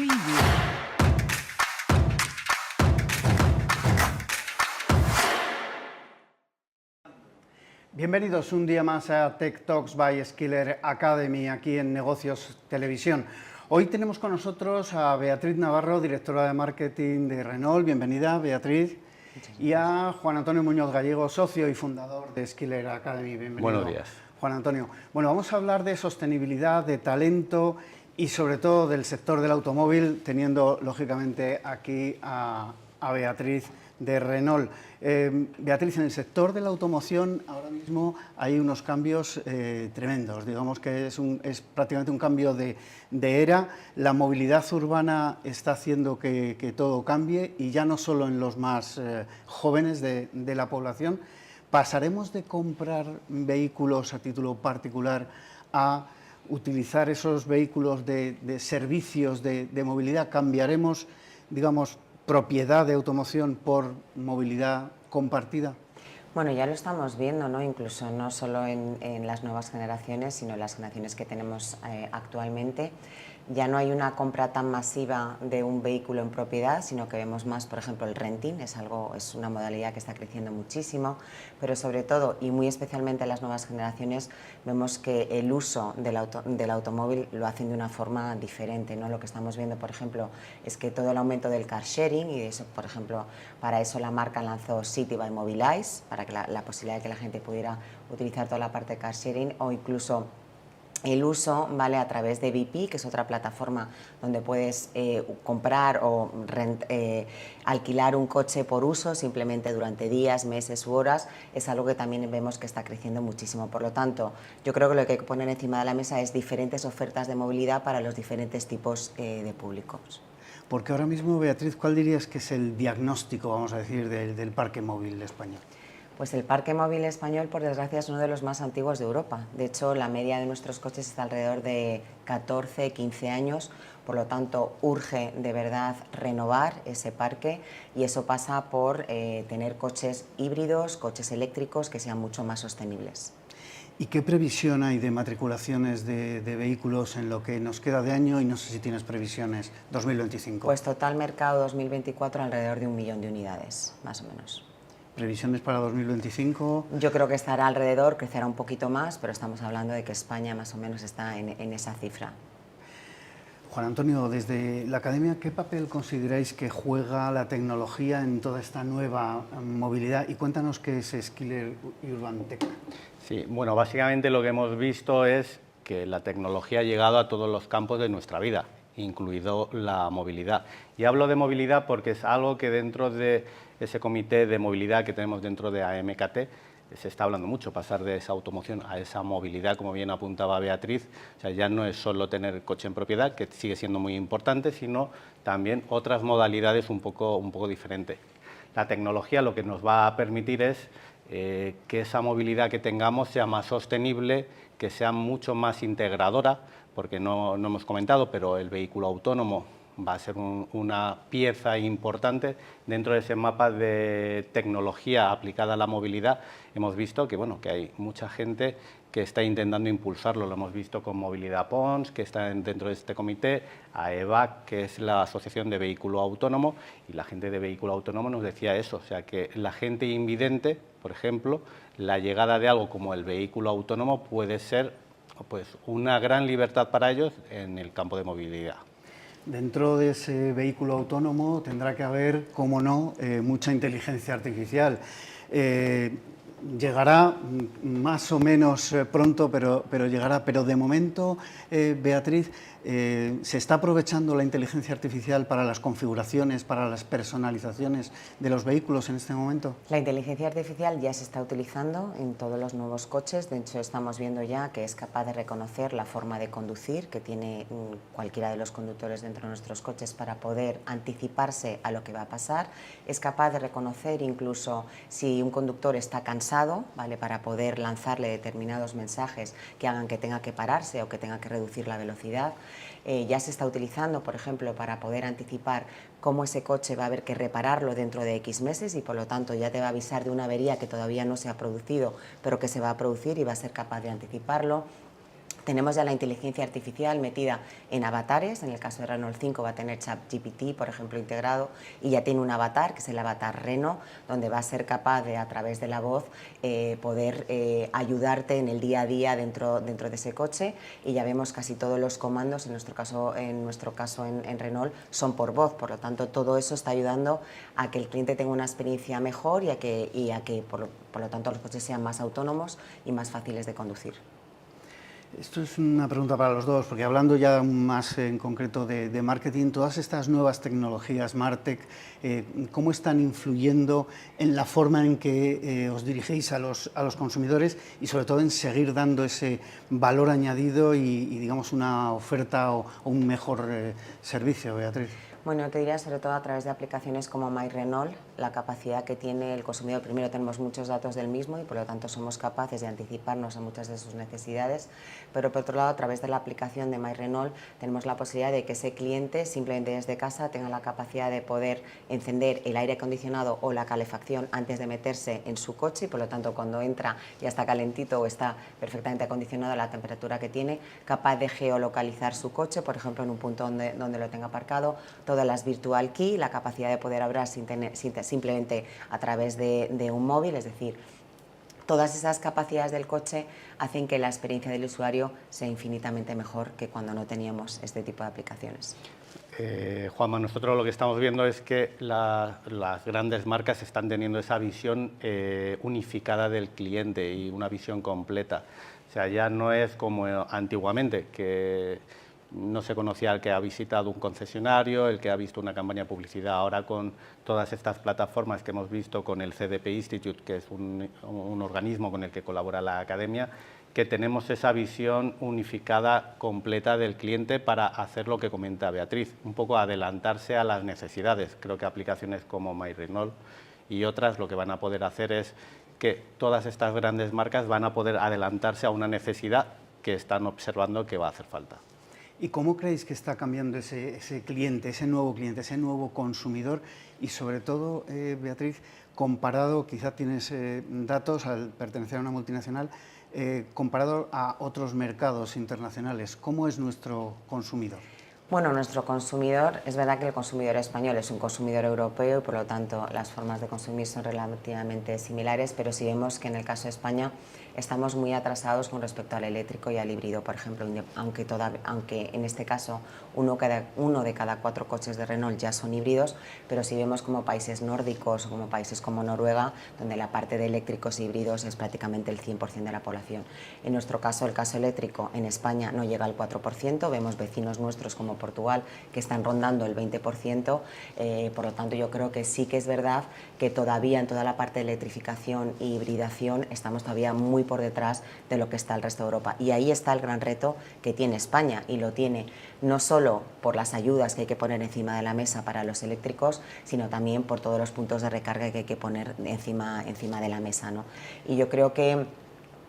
Preview. Bienvenidos un día más a Tech Talks by Skiller Academy, aquí en Negocios Televisión. Hoy tenemos con nosotros a Beatriz Navarro, directora de marketing de Renault. Bienvenida, Beatriz. Y a Juan Antonio Muñoz Gallego, socio y fundador de Skiller Academy. Bienvenido. Buenos días. Juan Antonio. Bueno, vamos a hablar de sostenibilidad, de talento y sobre todo del sector del automóvil, teniendo lógicamente aquí a Beatriz de Renault. Beatriz, en el sector de la automoción ahora mismo hay unos cambios tremendos, digamos que es prácticamente un cambio de era. La movilidad urbana está haciendo que todo cambie y ya no solo en los más jóvenes de la población. ¿Pasaremos de comprar vehículos a título particular a utilizar esos vehículos de servicios de movilidad? ¿Cambiaremos, digamos, propiedad de automoción por movilidad compartida? Bueno, ya lo estamos viendo, ¿no? Incluso no solo en las nuevas generaciones, sino en las generaciones que tenemos actualmente. Ya no hay una compra tan masiva de un vehículo en propiedad, sino que vemos más, por ejemplo, el renting, es una modalidad que está creciendo muchísimo, pero sobre todo, y muy especialmente en las nuevas generaciones, vemos que el uso del automóvil lo hacen de una forma diferente, ¿no? Lo que estamos viendo, por ejemplo, es que todo el aumento del car sharing, y eso, por ejemplo, para eso la marca lanzó City by Mobilize, para que la posibilidad de que la gente pudiera utilizar toda la parte de car sharing, o incluso el uso, ¿vale?, a través de BP, que es otra plataforma donde puedes comprar o alquilar un coche por uso simplemente durante días, meses u horas. Es algo que también vemos que está creciendo muchísimo. Por lo tanto, yo creo que lo que hay que poner encima de la mesa es diferentes ofertas de movilidad para los diferentes tipos de públicos. Porque ahora mismo, Beatriz, ¿cuál dirías que es el diagnóstico, vamos a decir, del parque móvil español? Pues el parque móvil español, por desgracia, es uno de los más antiguos de Europa. De hecho, la media de nuestros coches está alrededor de 14, 15 años. Por lo tanto, urge de verdad renovar ese parque y eso pasa por tener coches híbridos, coches eléctricos que sean mucho más sostenibles. ¿Y qué previsión hay de matriculaciones de vehículos en lo que nos queda de año y no sé si tienes previsiones 2025? Pues total mercado 2024 alrededor de 1 millón de unidades, más o menos. ¿Previsiones para 2025? Yo creo que estará alrededor, crecerá un poquito más, pero estamos hablando de que España más o menos está en esa cifra. Juan Antonio, desde la Academia, ¿qué papel consideráis que juega la tecnología en toda esta nueva movilidad? Y cuéntanos qué es Skiller Urban Tech. Sí, bueno, básicamente lo que hemos visto es que la tecnología ha llegado a todos los campos de nuestra vida, incluido la movilidad. Y hablo de movilidad porque es algo que dentro de ese comité de movilidad que tenemos dentro de AMKT se está hablando mucho, pasar de esa automoción a esa movilidad, como bien apuntaba Beatriz. O sea, ya no es solo tener coche en propiedad, que sigue siendo muy importante, sino también otras modalidades un poco diferentes. La tecnología lo que nos va a permitir es que esa movilidad que tengamos sea más sostenible, que sea mucho más integradora, porque no hemos comentado, pero el vehículo autónomo va a ser una pieza importante dentro de ese mapa de tecnología aplicada a la movilidad. Hemos visto que, bueno, que hay mucha gente que está intentando impulsarlo. Lo hemos visto con Movilidad Pons, que está dentro de este comité, AEVAC, que es la Asociación de Vehículo Autónomo, y la gente de Vehículo Autónomo nos decía eso, o sea, que la gente invidente, por ejemplo, la llegada de algo como el vehículo autónomo puede ser pues una gran libertad para ellos en el campo de movilidad. Dentro de ese vehículo autónomo tendrá que haber, como no, mucha inteligencia artificial. Llegará más o menos pronto, pero llegará. Pero de momento, Beatriz, ¿se está aprovechando la inteligencia artificial para las configuraciones, para las personalizaciones de los vehículos en este momento? La inteligencia artificial ya se está utilizando en todos los nuevos coches. De hecho, estamos viendo ya que es capaz de reconocer la forma de conducir que tiene cualquiera de los conductores dentro de nuestros coches para poder anticiparse a lo que va a pasar. Es capaz de reconocer incluso si un conductor está cansado, ¿vale?, para poder lanzarle determinados mensajes que hagan que tenga que pararse o que tenga que reducir la velocidad. Ya se está utilizando, por ejemplo, para poder anticipar cómo ese coche va a haber que repararlo dentro de X meses y por lo tanto ya te va a avisar de una avería que todavía no se ha producido, pero que se va a producir y va a ser capaz de anticiparlo. Tenemos ya la inteligencia artificial metida en avatares, en el caso de Renault 5 va a tener ChatGPT, por ejemplo, integrado, y ya tiene un avatar, que es el avatar Renault, donde va a ser capaz de, a través de la voz, poder ayudarte en el día a día dentro de ese coche, y ya vemos casi todos los comandos, en nuestro caso en Renault, son por voz, por lo tanto todo eso está ayudando a que el cliente tenga una experiencia mejor y a que por lo tanto los coches sean más autónomos y más fáciles de conducir. Esto es una pregunta para los dos, porque hablando ya más en concreto de marketing, todas estas nuevas tecnologías, MarTech, ¿cómo están influyendo en la forma en que os dirigéis a los consumidores y sobre todo en seguir dando ese valor añadido y digamos, una oferta o un mejor servicio, Beatriz? Bueno, te diría sobre todo a través de aplicaciones como MyRenault, la capacidad que tiene el consumidor. Primero tenemos muchos datos del mismo y por lo tanto somos capaces de anticiparnos a muchas de sus necesidades, pero por otro lado a través de la aplicación de MyRenault tenemos la posibilidad de que ese cliente simplemente desde casa tenga la capacidad de poder encender el aire acondicionado o la calefacción antes de meterse en su coche y por lo tanto cuando entra ya está calentito o está perfectamente acondicionado a la temperatura que tiene, capaz de geolocalizar su coche, por ejemplo en un punto donde lo tenga aparcado, todas las virtual key, la capacidad de poder abrir simplemente a través de un móvil, es decir, todas esas capacidades del coche hacen que la experiencia del usuario sea infinitamente mejor que cuando no teníamos este tipo de aplicaciones. Juanma, nosotros lo que estamos viendo es que las grandes marcas están teniendo esa visión unificada del cliente y una visión completa. O sea, ya no es como antiguamente, que no se conocía el que ha visitado un concesionario, el que ha visto una campaña de publicidad. Ahora con todas estas plataformas que hemos visto con el CDP Institute, que es un organismo con el que colabora la Academia, que tenemos esa visión unificada completa del cliente para hacer lo que comenta Beatriz, un poco adelantarse a las necesidades. Creo que aplicaciones como MyRenault y otras lo que van a poder hacer es que todas estas grandes marcas van a poder adelantarse a una necesidad que están observando que va a hacer falta. ¿Y cómo creéis que está cambiando ese cliente, ese nuevo consumidor? Y sobre todo, Beatriz, comparado, quizá tienes datos al pertenecer a una multinacional, comparado a otros mercados internacionales, ¿cómo es nuestro consumidor? Bueno, nuestro consumidor, es verdad que el consumidor español es un consumidor europeo y por lo tanto las formas de consumir son relativamente similares, pero sí vemos que en el caso de España estamos muy atrasados con respecto al eléctrico y al híbrido, por ejemplo, aunque en este caso uno de cada 4 coches de Renault ya son híbridos, pero sí vemos como países nórdicos o como países como Noruega, donde la parte de eléctricos e híbridos es prácticamente el 100% de la población. En nuestro caso, el caso eléctrico en España no llega al 4%, vemos vecinos nuestros como Portugal que están rondando el 20%, por lo tanto yo creo que sí que es verdad que todavía en toda la parte de electrificación e hibridación estamos todavía muy por detrás de lo que está el resto de Europa y ahí está el gran reto que tiene España y lo tiene no solo por las ayudas que hay que poner encima de la mesa para los eléctricos, sino también por todos los puntos de recarga que hay que poner encima de la mesa, ¿no? Y yo creo que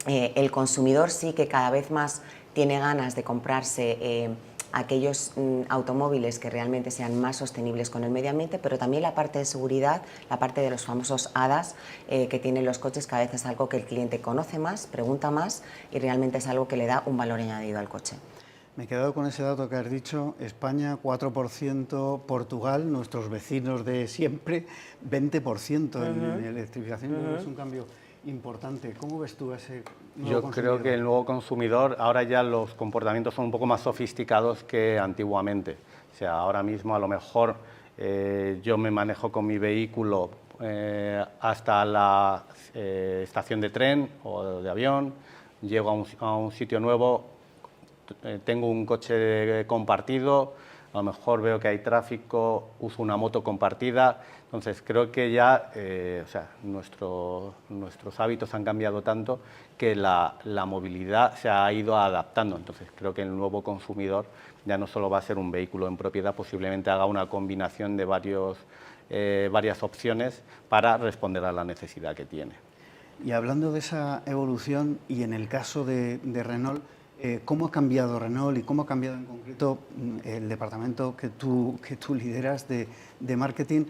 el consumidor sí que cada vez más tiene ganas de comprarse aquellos automóviles que realmente sean más sostenibles con el medio ambiente, pero también la parte de seguridad, la parte de los famosos ADAS que tienen los coches, cada vez es algo que el cliente conoce más, pregunta más y realmente es algo que le da un valor añadido al coche. Me he quedado con ese dato que has dicho, España 4%, Portugal, nuestros vecinos de siempre, 20% en electrificación. Es un cambio importante. ¿Cómo ves tú ese nuevo consumidor? Yo creo que el nuevo consumidor, ahora ya los comportamientos son un poco más sofisticados que antiguamente. O sea, ahora mismo a lo mejor yo me manejo con mi vehículo hasta la estación de tren o de avión, llego a un sitio nuevo, tengo un coche compartido, a lo mejor veo que hay tráfico, uso una moto compartida. Entonces creo que ya o sea, nuestros hábitos han cambiado tanto que la movilidad se ha ido adaptando. Entonces creo que el nuevo consumidor ya no solo va a ser un vehículo en propiedad, posiblemente haga una combinación de varias opciones para responder a la necesidad que tiene. Y hablando de esa evolución, y en el caso de Renault, ¿Cómo ha cambiado Renault y cómo ha cambiado en concreto el departamento que tú lideras de marketing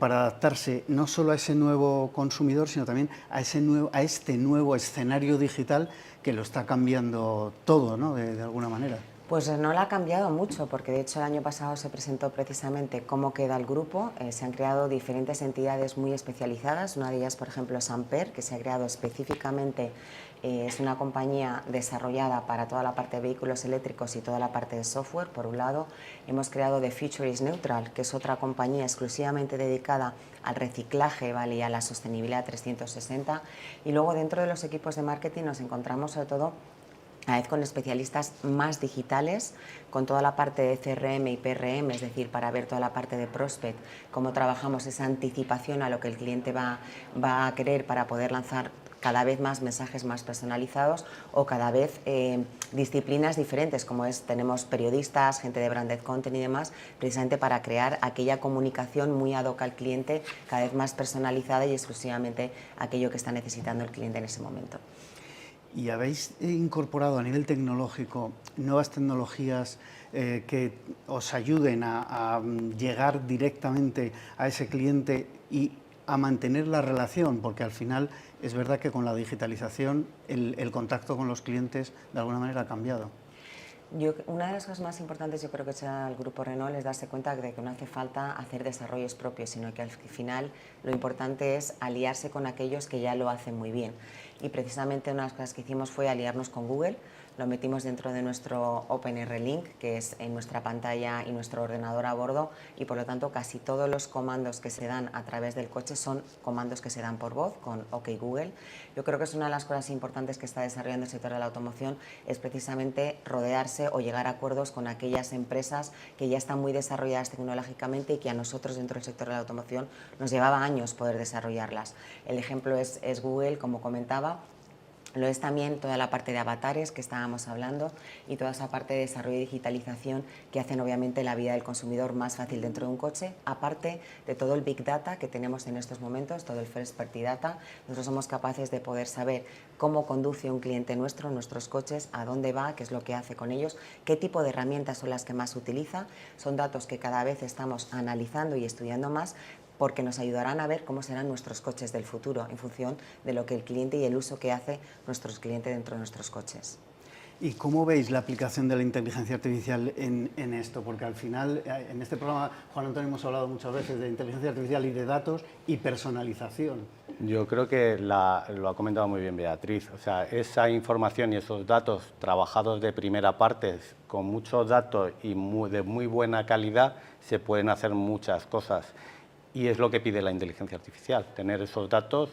para adaptarse no solo a ese nuevo consumidor, sino también a este nuevo escenario digital que lo está cambiando todo, ¿no? de alguna manera? Pues no la ha cambiado mucho, porque de hecho el año pasado se presentó precisamente cómo queda el grupo. Se han creado diferentes entidades muy especializadas. Una de ellas, por ejemplo, es Ampere, que se ha creado específicamente, es una compañía desarrollada para toda la parte de vehículos eléctricos y toda la parte de software. Por un lado, hemos creado The Future is Neutral, que es otra compañía exclusivamente dedicada al reciclaje, ¿vale?, y a la sostenibilidad 360. Y luego dentro de los equipos de marketing nos encontramos sobre todo a vez con especialistas más digitales, con toda la parte de CRM y PRM, es decir, para ver toda la parte de prospect, cómo trabajamos esa anticipación a lo que el cliente va a querer para poder lanzar cada vez más mensajes más personalizados o cada vez disciplinas diferentes, como tenemos periodistas, gente de branded content y demás, precisamente para crear aquella comunicación muy ad hoc al cliente, cada vez más personalizada y exclusivamente aquello que está necesitando el cliente en ese momento. ¿Y habéis incorporado a nivel tecnológico nuevas tecnologías que os ayuden a llegar directamente a ese cliente y a mantener la relación? Porque al final es verdad que con la digitalización el contacto con los clientes de alguna manera ha cambiado. Una de las cosas más importantes, yo creo que será el Grupo Renault, es darse cuenta de que no hace falta hacer desarrollos propios, sino que al final lo importante es aliarse con aquellos que ya lo hacen muy bien. Y precisamente una de las cosas que hicimos fue aliarnos con Google. Lo metimos dentro de nuestro OpenR Link, que es en nuestra pantalla y nuestro ordenador a bordo, y por lo tanto casi todos los comandos que se dan a través del coche son comandos que se dan por voz con OK Google. Yo creo que es una de las cosas importantes que está desarrollando el sector de la automoción, es precisamente rodearse o llegar a acuerdos con aquellas empresas que ya están muy desarrolladas tecnológicamente y que a nosotros dentro del sector de la automoción nos llevaba años poder desarrollarlas. El ejemplo es Google, como comentaba. Lo es también toda la parte de avatares que estábamos hablando y toda esa parte de desarrollo y digitalización que hacen obviamente la vida del consumidor más fácil dentro de un coche, aparte de todo el Big Data que tenemos en estos momentos, todo el First Party Data. Nosotros somos capaces de poder saber cómo conduce un cliente nuestro, nuestros coches, a dónde va, qué es lo que hace con ellos, qué tipo de herramientas son las que más utiliza. Son datos que cada vez estamos analizando y estudiando más, porque nos ayudarán a ver cómo serán nuestros coches del futuro en función de lo que el cliente y el uso que hace nuestros clientes dentro de nuestros coches. ¿Y cómo veis la aplicación de la inteligencia artificial en esto? Porque al final, en este programa, Juan Antonio, hemos hablado muchas veces de inteligencia artificial y de datos y personalización. Yo creo que lo ha comentado muy bien Beatriz. O sea, esa información y esos datos trabajados de primera parte, con muchos datos y de muy buena calidad, se pueden hacer muchas cosas. Y es lo que pide la inteligencia artificial, tener esos datos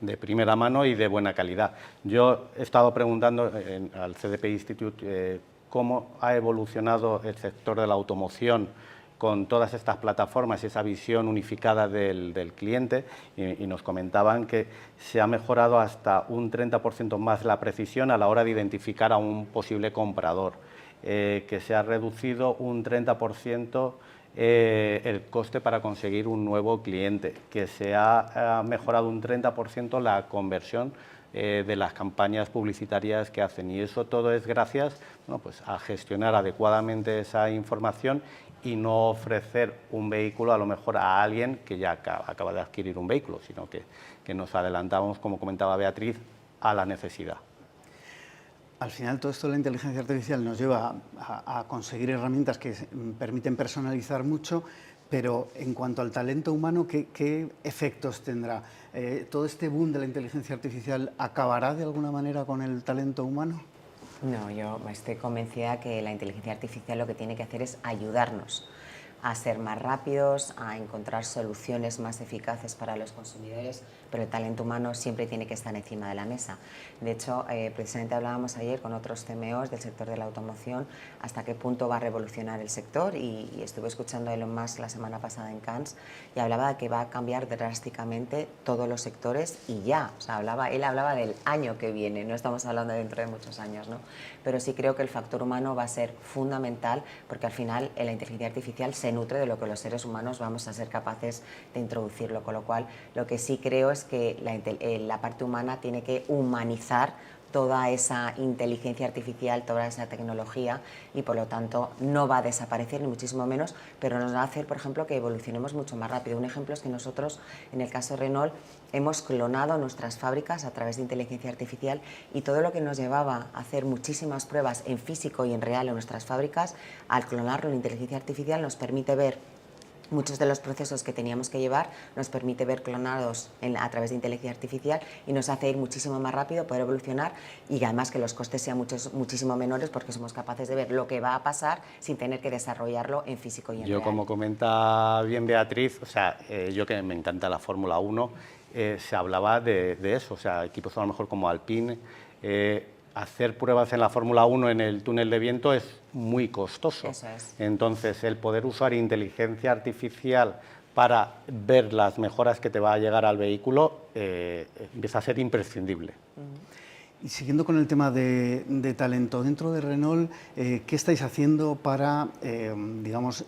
de primera mano y de buena calidad. Yo he estado preguntando al CDP Institute cómo ha evolucionado el sector de la automoción con todas estas plataformas y esa visión unificada del cliente, y nos comentaban que se ha mejorado hasta un 30% más la precisión a la hora de identificar a un posible comprador, que se ha reducido un 30% el coste para conseguir un nuevo cliente, que se ha mejorado un 30% la conversión de las campañas publicitarias que hacen, y eso todo es gracias, bueno, pues a gestionar adecuadamente esa información y no ofrecer un vehículo a lo mejor a alguien que ya acaba de adquirir un vehículo, sino que nos adelantamos, como comentaba Beatriz, a la necesidad. Al final todo esto de la inteligencia artificial nos lleva a conseguir herramientas que permiten personalizar mucho, pero en cuanto al talento humano, ¿qué efectos tendrá? ¿Todo este boom de la inteligencia artificial acabará de alguna manera con el talento humano? No, yo estoy convencida que la inteligencia artificial lo que tiene que hacer es ayudarnos a ser más rápidos, a encontrar soluciones más eficaces para los consumidores, pero el talento humano siempre tiene que estar encima de la mesa. De hecho, precisamente hablábamos ayer con otros CMOs del sector de la automoción hasta qué punto va a revolucionar el sector, y estuve escuchando a Elon Musk la semana pasada en Cannes y hablaba de que va a cambiar drásticamente todos los sectores y ya, o sea, él hablaba del año que viene, no estamos hablando de dentro de muchos años, ¿no? Pero sí creo que el factor humano va a ser fundamental, porque al final la inteligencia artificial se nutre de lo que los seres humanos vamos a ser capaces de introducirlo, con lo cual lo que sí creo es que la parte humana tiene que humanizar toda esa inteligencia artificial, toda esa tecnología, y por lo tanto no va a desaparecer ni muchísimo menos, pero nos va a hacer, por ejemplo, que evolucionemos mucho más rápido. Un ejemplo es que nosotros, en el caso de Renault, hemos clonado nuestras fábricas a través de inteligencia artificial, y todo lo que nos llevaba a hacer muchísimas pruebas en físico y en real en nuestras fábricas, al clonarlo en inteligencia artificial nos permite ver muchos de los procesos que teníamos que llevar, nos permite ver clonados a través de inteligencia artificial, y nos hace ir muchísimo más rápido, poder evolucionar, y además que los costes sean muchísimo menores, porque somos capaces de ver lo que va a pasar sin tener que desarrollarlo en físico y en real. Como comenta bien Beatriz, o sea, yo que me encanta la Fórmula 1, se hablaba de eso, o sea, equipos a lo mejor como Alpine, hacer pruebas en la Fórmula 1 en el túnel de viento es muy costoso. Eso es. Entonces, el poder usar inteligencia artificial para ver las mejoras que te va a llegar al vehículo empieza a ser imprescindible. Y siguiendo con el tema de talento, dentro de Renault, ¿qué estáis haciendo para, digamos,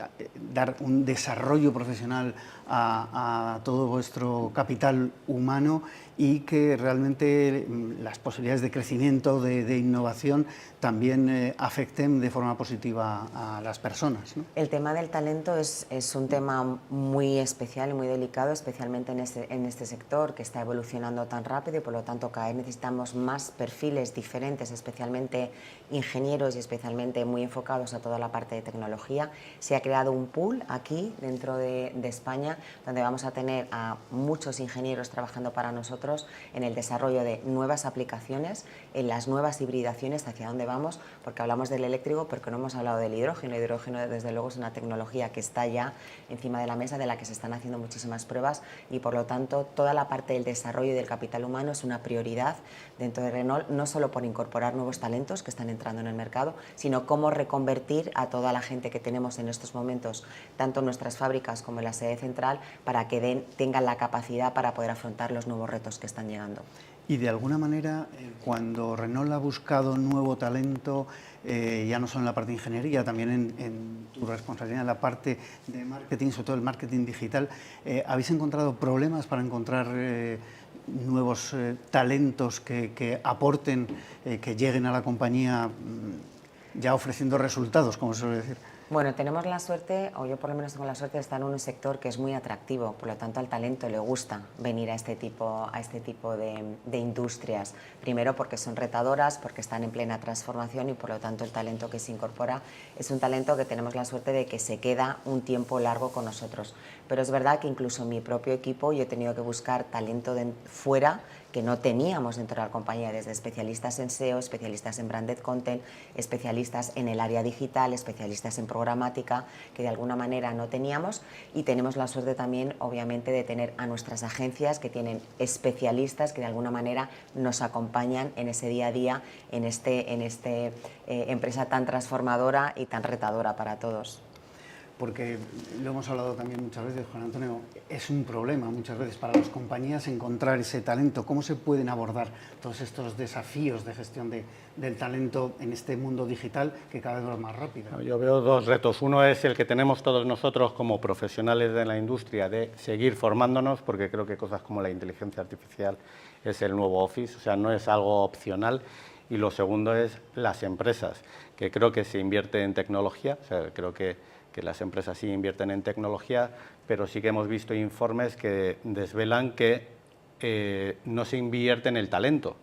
dar un desarrollo profesional a todo vuestro capital humano y que realmente las posibilidades de crecimiento, de innovación, también afecten de forma positiva a las personas, ¿no? El tema del talento es un tema muy especial y muy delicado, especialmente en este sector que está evolucionando tan rápido, y por lo tanto cada vez necesitamos más perfiles diferentes, especialmente ingenieros y especialmente muy enfocados a toda la parte de tecnología. Se ha creado un pool aquí dentro de España, donde vamos a tener a muchos ingenieros trabajando para nosotros en el desarrollo de nuevas aplicaciones, en las nuevas hibridaciones, hacia dónde vamos, porque hablamos del eléctrico, porque no hemos hablado del hidrógeno. El hidrógeno, desde luego, es una tecnología que está ya encima de la mesa, de la que se están haciendo muchísimas pruebas, y por lo tanto toda la parte del desarrollo del capital humano es una prioridad dentro de Renault, no solo por incorporar nuevos talentos que están entrando en el mercado, sino cómo reconvertir a toda la gente que tenemos en estos momentos, tanto en nuestras fábricas como en la sede central, para que tengan la capacidad para poder afrontar los nuevos retos que están llegando. Y de alguna manera, cuando Renault ha buscado nuevo talento, ya no solo en la parte de ingeniería, también en tu responsabilidad en la parte de marketing, sobre todo el marketing digital, ¿habéis encontrado problemas para encontrar nuevos talentos que aporten, que lleguen a la compañía ya ofreciendo resultados, como se suele decir? Bueno, tenemos la suerte, o yo por lo menos tengo la suerte de estar en un sector que es muy atractivo, por lo tanto al talento le gusta venir a este tipo de industrias. Primero porque son retadoras, porque están en plena transformación, y por lo tanto el talento que se incorpora es un talento que tenemos la suerte de que se queda un tiempo largo con nosotros. Pero es verdad que incluso en mi propio equipo yo he tenido que buscar talento fuera, que no teníamos dentro de la compañía, desde especialistas en SEO, especialistas en branded content, especialistas en el área digital, especialistas en programática, que de alguna manera no teníamos. Y tenemos la suerte también, obviamente, de tener a nuestras agencias que tienen especialistas que de alguna manera nos acompañan en ese día a día, en esta empresa tan transformadora y tan retadora para todos. Porque lo hemos hablado también muchas veces, Juan Antonio, es un problema muchas veces para las compañías encontrar ese talento. ¿Cómo se pueden abordar todos estos desafíos de gestión del talento en este mundo digital que cada vez va más rápido? Yo veo dos retos. Uno es el que tenemos todos nosotros como profesionales de la industria, de seguir formándonos, porque creo que cosas como la inteligencia artificial es el nuevo Office, o sea, no es algo opcional. Y lo segundo es las empresas, que creo que se invierte en tecnología, o sea, creo que las empresas sí invierten en tecnología, pero sí que hemos visto informes que desvelan que no se invierte en el talento.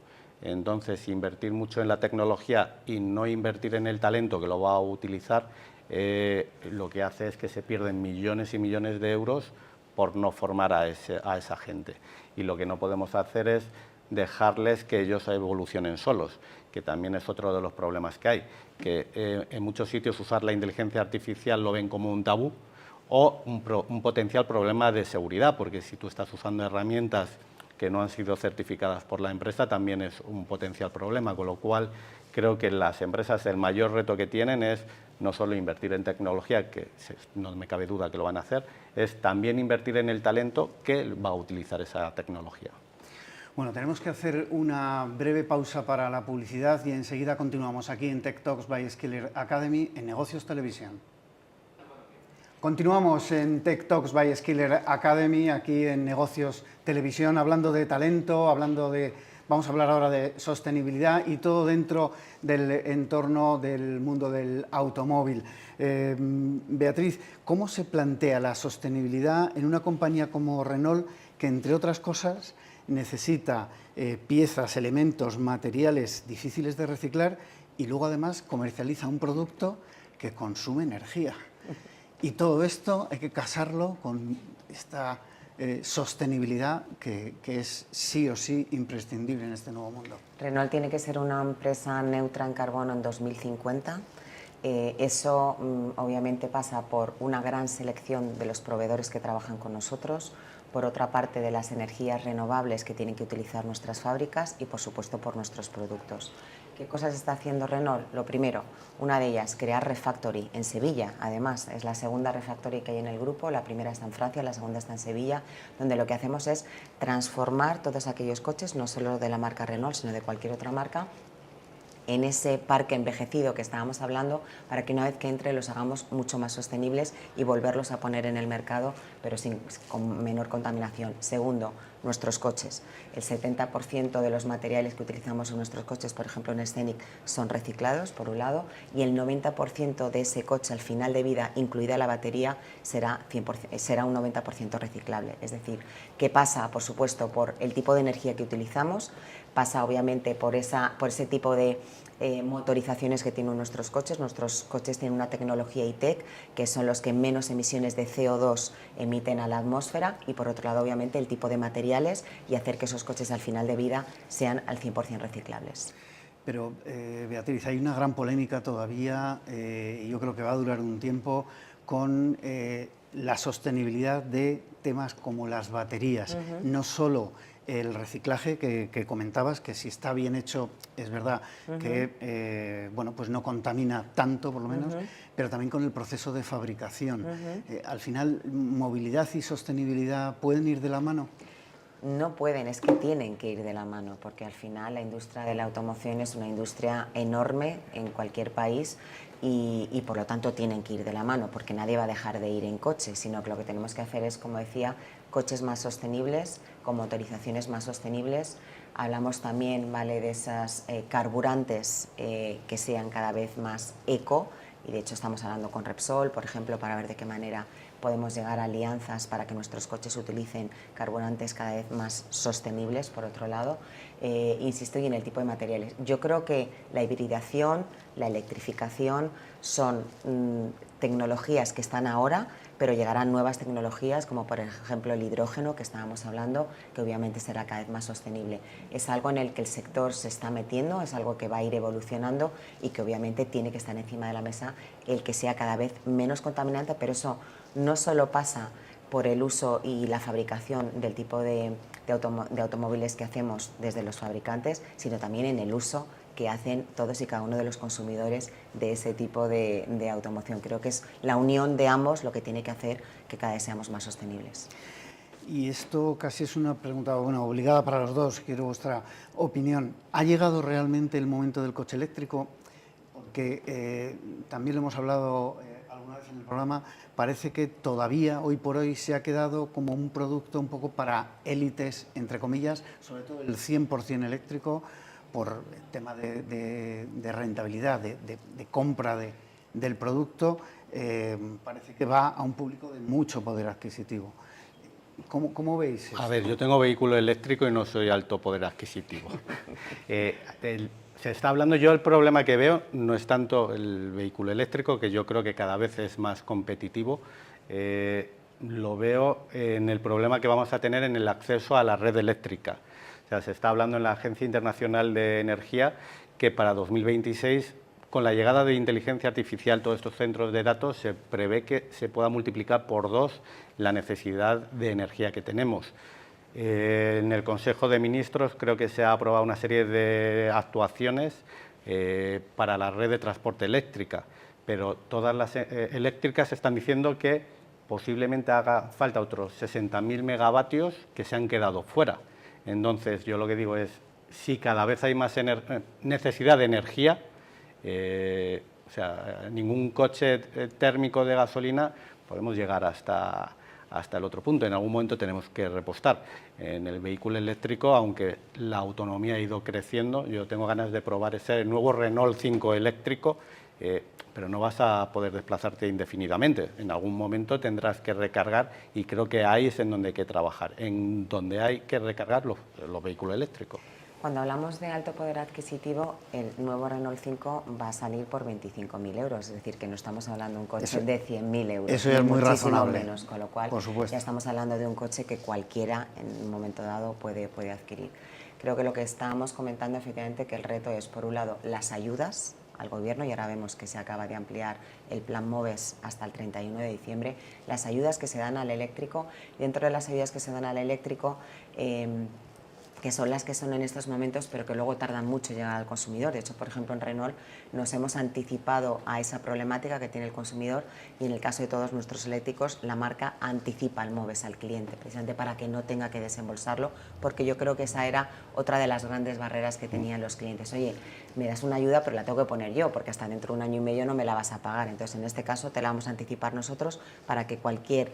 Entonces, invertir mucho en la tecnología y no invertir en el talento que lo va a utilizar, lo que hace es que se pierden millones y millones de euros por no formar a esa gente. Y lo que no podemos hacer es dejarles que ellos evolucionen solos, que también es otro de los problemas que hay, que en muchos sitios usar la inteligencia artificial lo ven como un tabú o un potencial problema de seguridad, porque si tú estás usando herramientas que no han sido certificadas por la empresa, también es un potencial problema, con lo cual creo que las empresas el mayor reto que tienen es no solo invertir en tecnología, que no me cabe duda que lo van a hacer, es también invertir en el talento que va a utilizar esa tecnología. Bueno, tenemos que hacer una breve pausa para la publicidad y enseguida continuamos aquí en Tech Talks by Skiller Academy en Negocios Televisión. Continuamos en Tech Talks by Skiller Academy, aquí en Negocios Televisión, hablando de talento, hablando de vamos a hablar ahora de sostenibilidad y todo dentro del entorno del mundo del automóvil. Beatriz, ¿cómo se plantea la sostenibilidad en una compañía como Renault que, entre otras cosas, necesita piezas, elementos, materiales difíciles de reciclar y luego además comercializa un producto que consume energía? Y todo esto hay que casarlo con esta sostenibilidad que es sí o sí imprescindible en este nuevo mundo. Renault tiene que ser una empresa neutra en carbono en 2050. Eso obviamente pasa por una gran selección de los proveedores que trabajan con nosotros, por otra parte de las energías renovables que tienen que utilizar nuestras fábricas y por supuesto por nuestros productos. ¿Qué cosas está haciendo Renault? Lo primero, una de ellas, crear Refactory en Sevilla. Además, es la segunda Refactory que hay en el grupo. La primera está en Francia, la segunda está en Sevilla, donde lo que hacemos es transformar todos aquellos coches, no solo de la marca Renault, sino de cualquier otra marca, en ese parque envejecido que estábamos hablando, para que una vez que entre los hagamos mucho más sostenibles y volverlos a poner en el mercado, pero con menor contaminación. Segundo, nuestros coches. El 70% de los materiales que utilizamos en nuestros coches, por ejemplo en Scenic, son reciclados, por un lado, y el 90% de ese coche al final de vida, incluida la batería, será un 90% reciclable. Es decir, ¿qué pasa? Por supuesto, por el tipo de energía que utilizamos, pasa obviamente por ese tipo de motorizaciones que tienen nuestros coches. Nuestros coches tienen una tecnología E-Tech, que son los que menos emisiones de CO2 emiten a la atmósfera, y por otro lado obviamente el tipo de materiales y hacer que esos coches al final de vida sean al 100% reciclables. Pero, Beatriz, hay una gran polémica todavía, y yo creo que va a durar un tiempo, con la sostenibilidad de temas como las baterías. No solo el reciclaje que comentabas, que si está bien hecho, es verdad que bueno, pues no contamina tanto, por lo menos, pero también con el proceso de fabricación. Al final, ¿movilidad y sostenibilidad pueden ir de la mano? No pueden, es que tienen que ir de la mano, porque al final la industria de la automoción es una industria enorme en cualquier país y por lo tanto tienen que ir de la mano, porque nadie va a dejar de ir en coche, sino que lo que tenemos que hacer es, como decía, coches más sostenibles, con motorizaciones más sostenibles. Hablamos también, ¿vale?, de esos carburantes que sean cada vez más eco, y de hecho estamos hablando con Repsol, por ejemplo, para ver de qué manera podemos llegar a alianzas para que nuestros coches utilicen carburantes cada vez más sostenibles, por otro lado. Insisto, y en el tipo de materiales. Yo creo que la hibridación, la electrificación son tecnologías que están ahora, pero llegarán nuevas tecnologías, como por ejemplo el hidrógeno que estábamos hablando, que obviamente será cada vez más sostenible. Es algo en el que el sector se está metiendo, es algo que va a ir evolucionando y que obviamente tiene que estar encima de la mesa el que sea cada vez menos contaminante, pero eso no solo pasa por el uso y la fabricación del tipo de automóviles que hacemos desde los fabricantes, sino también en el uso que hacen todos y cada uno de los consumidores de ese tipo de automoción. Creo que es la unión de ambos lo que tiene que hacer que cada vez seamos más sostenibles. Y esto casi es una pregunta, bueno, obligada para los dos, quiero vuestra opinión. ¿Ha llegado realmente el momento del coche eléctrico? Porque también lo hemos hablado alguna vez en el programa, parece que todavía, hoy por hoy, se ha quedado como un producto un poco para élites, entre comillas, sobre todo el 100% eléctrico, por el tema de rentabilidad, de compra del producto, parece que va a un público de mucho poder adquisitivo. ¿Cómo veis esto? A ver, yo tengo vehículo eléctrico y no soy alto poder adquisitivo. Se está hablando, yo el problema que veo no es tanto el vehículo eléctrico, que yo creo que cada vez es más competitivo, lo veo en el problema que vamos a tener en el acceso a la red eléctrica. O sea, se está hablando en la Agencia Internacional de Energía que para 2026, con la llegada de inteligencia artificial, todos estos centros de datos, se prevé que se pueda multiplicar por 2 la necesidad de energía que tenemos. En el Consejo de Ministros creo que se ha aprobado una serie de actuaciones para la red de transporte eléctrica, pero todas las eléctricas están diciendo que posiblemente haga falta otros 60.000 megavatios que se han quedado fuera. Entonces, yo lo que digo es, si cada vez hay más necesidad de energía, o sea, ningún coche térmico de gasolina podemos llegar hasta hasta el otro punto. En algún momento tenemos que repostar. En el vehículo eléctrico, aunque la autonomía ha ido creciendo, yo tengo ganas de probar ese nuevo Renault 5 eléctrico, pero no vas a poder desplazarte indefinidamente. En algún momento tendrás que recargar y creo que ahí es en donde hay que trabajar, en donde hay que recargar los vehículos eléctricos. Cuando hablamos de alto poder adquisitivo, el nuevo Renault 5 va a salir por 25.000 euros, es decir, que no estamos hablando de un coche de 100.000 euros. Eso ya es muy razonable. Menos, con lo cual por supuesto. ya estamos hablando de un coche que cualquiera en un momento dado puede adquirir. Creo que lo que estábamos comentando, efectivamente, que el reto es, por un lado, las ayudas al Gobierno, y ahora vemos que se acaba de ampliar el Plan MOVES hasta el 31 de diciembre, las ayudas que se dan al eléctrico. Dentro de las ayudas que se dan al eléctrico, que son las que son en estos momentos, pero que luego tardan mucho en llegar al consumidor. De hecho, por ejemplo, en Renault nos hemos anticipado a esa problemática que tiene el consumidor, y en el caso de todos nuestros eléctricos, la marca anticipa el MOVES al cliente, precisamente para que no tenga que desembolsarlo, porque yo creo que esa era otra de las grandes barreras que tenían los clientes. Oye, me das una ayuda, pero la tengo que poner yo, porque hasta dentro de 1 año y medio no me la vas a pagar. Entonces, en este caso, te la vamos a anticipar nosotros para que cualquier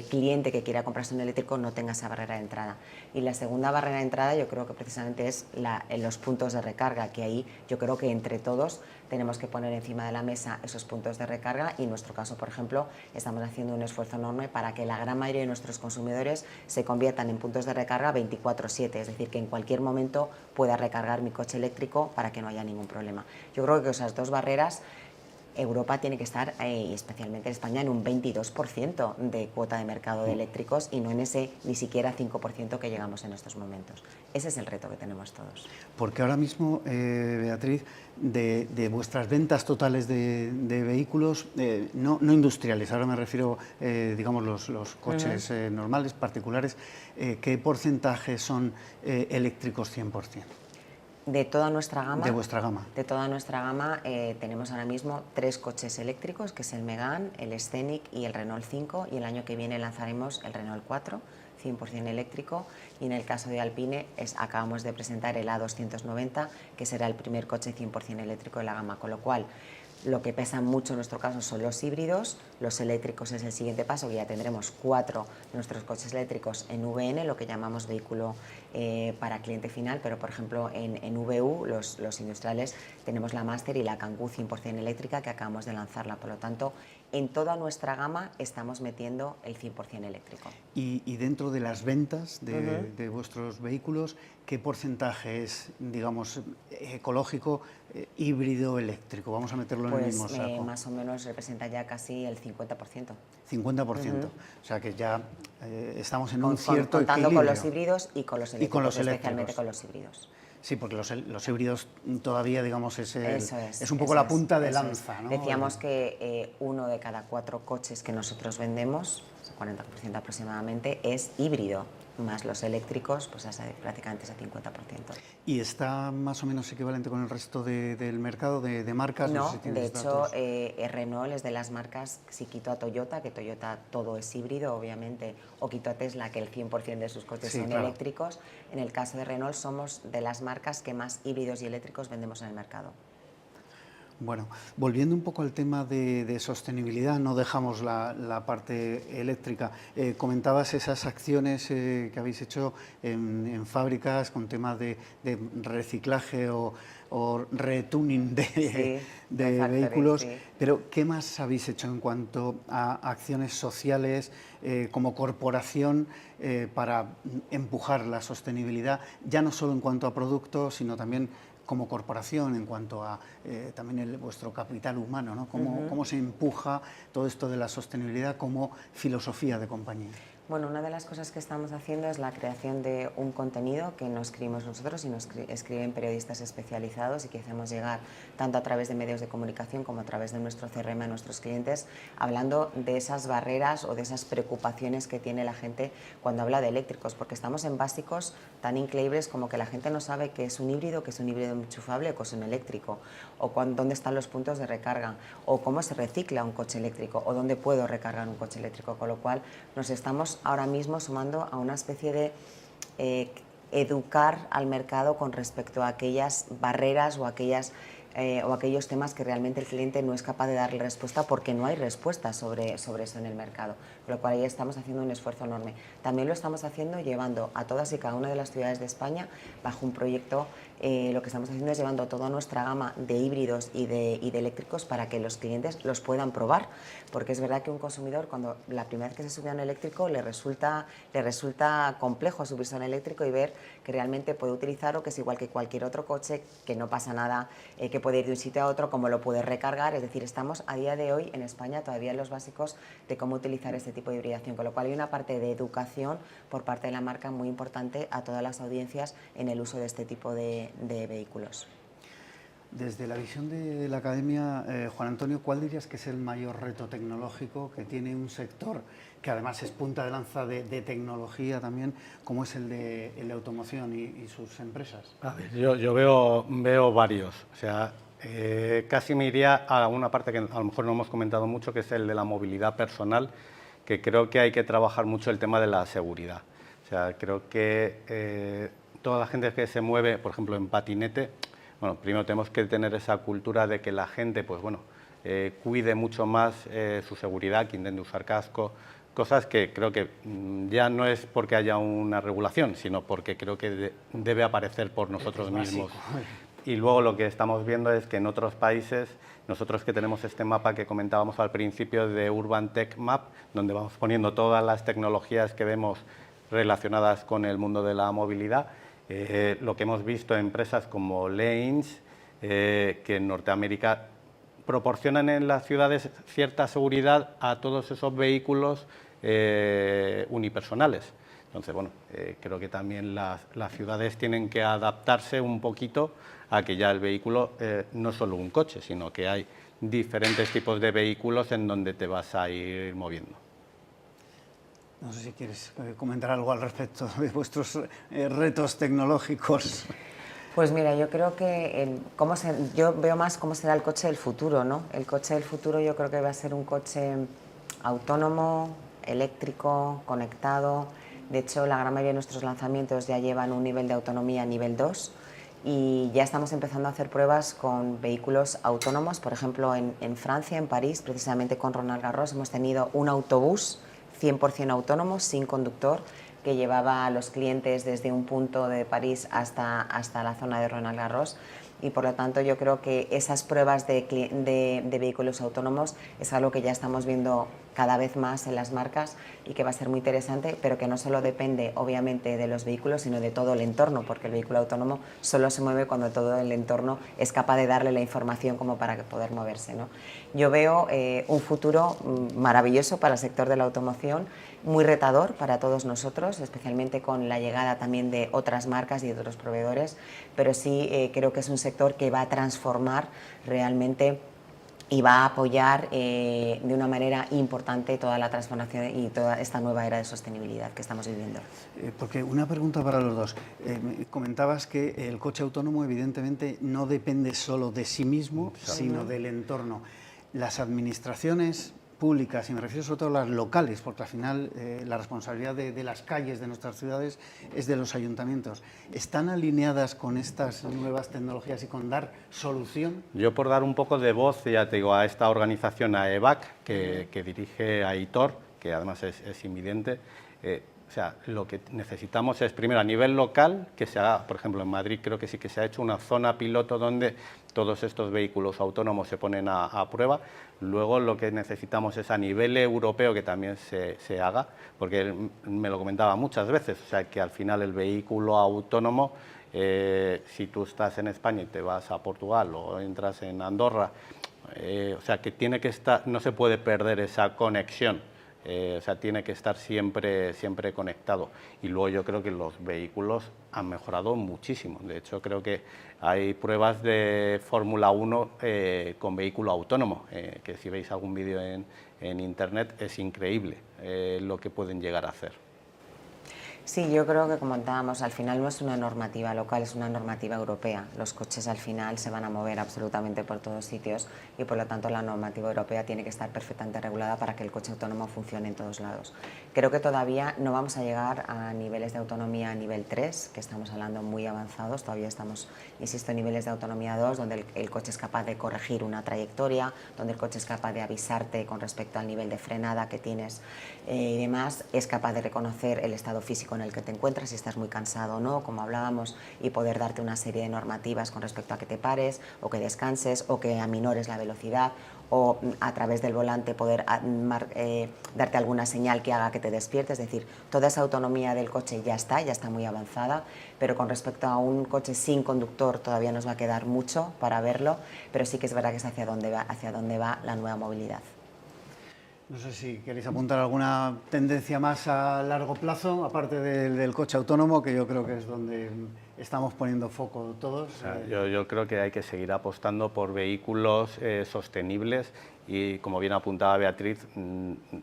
cliente que quiera comprarse un eléctrico no tenga esa barrera de entrada. Y la segunda barrera de entrada, yo creo que precisamente es los puntos de recarga, que ahí yo creo que entre todos tenemos que poner encima de la mesa esos puntos de recarga, y en nuestro caso, por ejemplo, estamos haciendo un esfuerzo enorme para que la gran mayoría de nuestros consumidores se conviertan en puntos de recarga 24/7, es decir, que en cualquier momento pueda recargar mi coche eléctrico para que no haya ningún problema. Yo creo que esas dos barreras, Europa tiene que estar, y especialmente España, en un 22% de cuota de mercado de eléctricos, y no en ese ni siquiera 5% que llegamos en estos momentos. Ese es el reto que tenemos todos. Porque ahora mismo, Beatriz, de vuestras ventas totales de vehículos, no industriales, ahora me refiero, digamos, los coches normales, particulares, ¿qué porcentaje son eléctricos 100%? De toda nuestra gama. De vuestra gama. De toda nuestra gama tenemos ahora mismo 3 coches eléctricos, que es el Megane, el Scenic y el Renault 5, y el año que viene lanzaremos el Renault 4, 100% eléctrico, y en el caso de Alpine acabamos de presentar el A290, que será el primer coche 100% eléctrico de la gama, con lo cual lo que pesa mucho en nuestro caso son los híbridos. Los eléctricos es el siguiente paso, que ya tendremos 4 de nuestros coches eléctricos en VN, lo que llamamos vehículo para cliente final, pero por ejemplo en VU, los industriales, tenemos la Master y la Kangoo 100% eléctrica, que acabamos de lanzarla. Por lo tanto, en toda nuestra gama estamos metiendo el 100% eléctrico. Y dentro de las ventas de vuestros vehículos, ¿qué porcentaje es, digamos, ecológico, híbrido, eléctrico? Vamos a meterlo en el mismo saco. Más o menos representa ya casi el 50%. 50%. O sea que ya estamos en un cierto contando equilibrio. con los híbridos y con los eléctricos, especialmente con los híbridos. Sí, porque los híbridos todavía, digamos, es un poco eso la punta de eso lanza, ¿no? Decíamos que 1 de cada 4 coches que nosotros vendemos, 40% aproximadamente, es híbrido, más los eléctricos, pues prácticamente ese 50%. ¿Y está más o menos equivalente con el resto del mercado de marcas? No, sé si de hecho, datos. Renault es de las marcas, si quito a Toyota, que Toyota todo es híbrido, obviamente, o quito a Tesla, que el 100% de sus coches son eléctricos. En el caso de Renault somos de las marcas que más híbridos y eléctricos vendemos en el mercado. Bueno, volviendo un poco al tema de sostenibilidad, no dejamos la parte eléctrica. Comentabas esas acciones que habéis hecho en fábricas con temas de reciclaje o retuning de vehículos, sí. pero ¿qué más habéis hecho en cuanto a acciones sociales como corporación para empujar la sostenibilidad, ya no solo en cuanto a productos, sino también como corporación, en cuanto a también vuestro capital humano, ¿no? ¿Cómo se empuja todo esto de la sostenibilidad como filosofía de compañía? Bueno, una de las cosas que estamos haciendo es la creación de un contenido que no escribimos nosotros, sino escriben periodistas especializados, y que hacemos llegar tanto a través de medios de comunicación como a través de nuestro CRM a nuestros clientes, hablando de esas barreras o de esas preocupaciones que tiene la gente cuando habla de eléctricos, porque estamos en básicos tan increíbles como que la gente no sabe qué es un híbrido enchufable o qué es un eléctrico, o dónde están los puntos de recarga, o cómo se recicla un coche eléctrico, o dónde puedo recargar un coche eléctrico, con lo cual nos estamos ahora mismo sumando a una especie de educar al mercado con respecto a aquellas barreras o aquellas o aquellos temas que realmente el cliente no es capaz de darle respuesta porque no hay respuesta sobre eso en el mercado. Con lo cual ahí estamos haciendo un esfuerzo enorme. También lo estamos haciendo llevando a todas y cada una de las ciudades de España bajo un proyecto. Lo que estamos haciendo es llevando toda nuestra gama de híbridos y de eléctricos para que los clientes los puedan probar, porque es verdad que un consumidor cuando la primera vez que se sube a un eléctrico le resulta complejo subirse a un eléctrico y ver que realmente puede utilizar o que es igual que cualquier otro coche, que no pasa nada, que puede ir de un sitio a otro, cómo lo puede recargar. Es decir, estamos a día de hoy en España todavía en los básicos de cómo utilizar este tipo de hibridación, con lo cual hay una parte de educación por parte de la marca muy importante a todas las audiencias en el uso de este tipo de vehículos. Desde la visión de la Academia, Juan Antonio, ¿cuál dirías que es el mayor reto tecnológico que tiene un sector que además es punta de lanza de tecnología también, como es el de automoción y sus empresas? A ver, yo veo varios. O sea, casi me iría a una parte que a lo mejor no hemos comentado mucho, que es el de la movilidad personal, que creo que hay que trabajar mucho el tema de la seguridad. O sea, creo que toda la gente que se mueve, por ejemplo, en patinete, bueno, primero tenemos que tener esa cultura de que la gente, pues bueno, cuide mucho más su seguridad, que intente usar casco, cosas que creo que ya no es porque haya una regulación, sino porque creo que debe aparecer por nosotros mismos. Y luego lo que estamos viendo es que en otros países, nosotros que tenemos este mapa que comentábamos al principio de Urban Tech Map, donde vamos poniendo todas las tecnologías que vemos relacionadas con el mundo de la movilidad, lo que hemos visto en empresas como Lanes, que en Norteamérica proporcionan en las ciudades cierta seguridad a todos esos vehículos unipersonales. Entonces, bueno, creo que también las ciudades tienen que adaptarse un poquito a que ya el vehículo no es solo un coche, sino que hay diferentes tipos de vehículos en donde te vas a ir moviendo. No sé si quieres comentar algo al respecto de vuestros retos tecnológicos. Pues mira, yo creo que yo veo más cómo será el coche del futuro, ¿no? El coche del futuro yo creo que va a ser un coche autónomo, eléctrico, conectado. De hecho, la gran mayoría de nuestros lanzamientos ya llevan un nivel de autonomía nivel 2 y ya estamos empezando a hacer pruebas con vehículos autónomos. Por ejemplo, en Francia, en París, precisamente con Roland Garros, hemos tenido un autobús 100% autónomo, sin conductor, que llevaba a los clientes desde un punto de París hasta la zona de Roland Garros. Y por lo tanto yo creo que esas pruebas de vehículos autónomos es algo que ya estamos viendo cada vez más en las marcas y que va a ser muy interesante, pero que no solo depende obviamente de los vehículos, sino de todo el entorno, porque el vehículo autónomo solo se mueve cuando todo el entorno es capaz de darle la información como para poder moverse, ¿no? Yo veo un futuro maravilloso para el sector de la automoción, muy retador para todos nosotros, especialmente con la llegada también de otras marcas y de otros proveedores, pero sí creo que es un sector que va a transformar realmente y va a apoyar de una manera importante toda la transformación y toda esta nueva era de sostenibilidad que estamos viviendo. Porque una pregunta para los dos. Comentabas que el coche autónomo evidentemente no depende solo de sí mismo, sino del entorno. Las administraciones públicas, y me refiero sobre todo a las locales, porque al final la responsabilidad de las calles de nuestras ciudades es de los ayuntamientos. ¿Están alineadas con estas nuevas tecnologías y con dar solución? Yo, por dar un poco de voz, ya te digo, a esta organización, a EVAC, que dirige Aitor, que además es invidente, o sea, lo que necesitamos es, primero, a nivel local, que se haga, por ejemplo, en Madrid creo que sí que se ha hecho una zona piloto donde todos estos vehículos autónomos se ponen a prueba. Luego lo que necesitamos es a nivel europeo que también se haga, porque él me lo comentaba muchas veces, o sea, que al final el vehículo autónomo, si tú estás en España y te vas a Portugal o entras en Andorra, o sea, que tiene que estar, no se puede perder esa conexión. O sea, tiene que estar siempre conectado. Y luego yo creo que los vehículos han mejorado muchísimo. De hecho, creo que hay pruebas de Fórmula 1 con vehículo autónomo, que si veis algún vídeo en internet es increíble lo que pueden llegar a hacer. Sí, yo creo que comentábamos, al final no es una normativa local, es una normativa europea. Los coches al final se van a mover absolutamente por todos sitios y por lo tanto la normativa europea tiene que estar perfectamente regulada para que el coche autónomo funcione en todos lados. Creo que todavía no vamos a llegar a niveles de autonomía nivel 3, que estamos hablando muy avanzados, todavía estamos, insisto, en niveles de autonomía 2, donde el coche es capaz de corregir una trayectoria, donde el coche es capaz de avisarte con respecto al nivel de frenada que tienes y demás, es capaz de reconocer el estado físico en el que te encuentras, si estás muy cansado o no, como hablábamos, y poder darte una serie de normativas con respecto a que te pares o que descanses o que aminores la velocidad o a través del volante poder darte alguna señal que haga que te despiertes. Es decir, toda esa autonomía del coche ya está muy avanzada, pero con respecto a un coche sin conductor todavía nos va a quedar mucho para verlo, pero sí que es verdad que es hacia dónde va la nueva movilidad. No sé si queréis apuntar alguna tendencia más a largo plazo, aparte del coche autónomo, que yo creo que es donde estamos poniendo foco todos. O sea, yo creo que hay que seguir apostando por vehículos sostenibles y, como bien apuntaba Beatriz,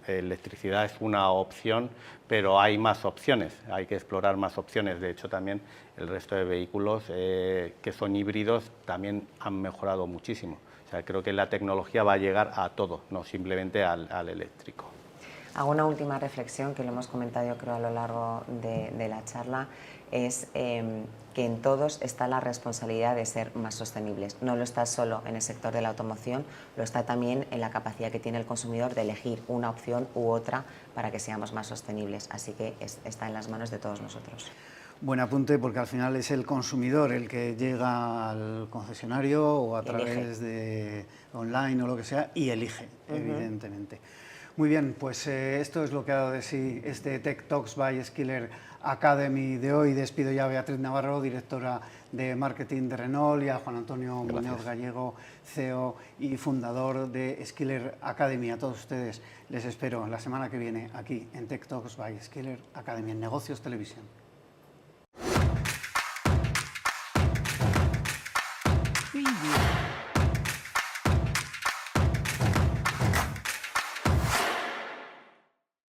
electricidad es una opción, pero hay más opciones, hay que explorar más opciones. De hecho, también el resto de vehículos que son híbridos también han mejorado muchísimo. O sea, creo que la tecnología va a llegar a todo, no simplemente al eléctrico. Hago una última reflexión que lo hemos comentado yo creo a lo largo de la charla, es que en todos está la responsabilidad de ser más sostenibles. No lo está solo en el sector de la automoción, lo está también en la capacidad que tiene el consumidor de elegir una opción u otra para que seamos más sostenibles. Así que está en las manos de todos nosotros. Buen apunte, porque al final es el consumidor el que llega al concesionario o a través de online o lo que sea y elige, evidentemente. Muy bien, pues esto es lo que ha dado de sí este Tech Talks by Skiller Academy de hoy. Despido ya a Beatriz Navarro, directora de marketing de Renault, y a Juan Antonio Muñoz Gallego, CEO y fundador de Skiller Academy. A todos ustedes les espero la semana que viene aquí en Tech Talks by Skiller Academy, en Negocios Televisión.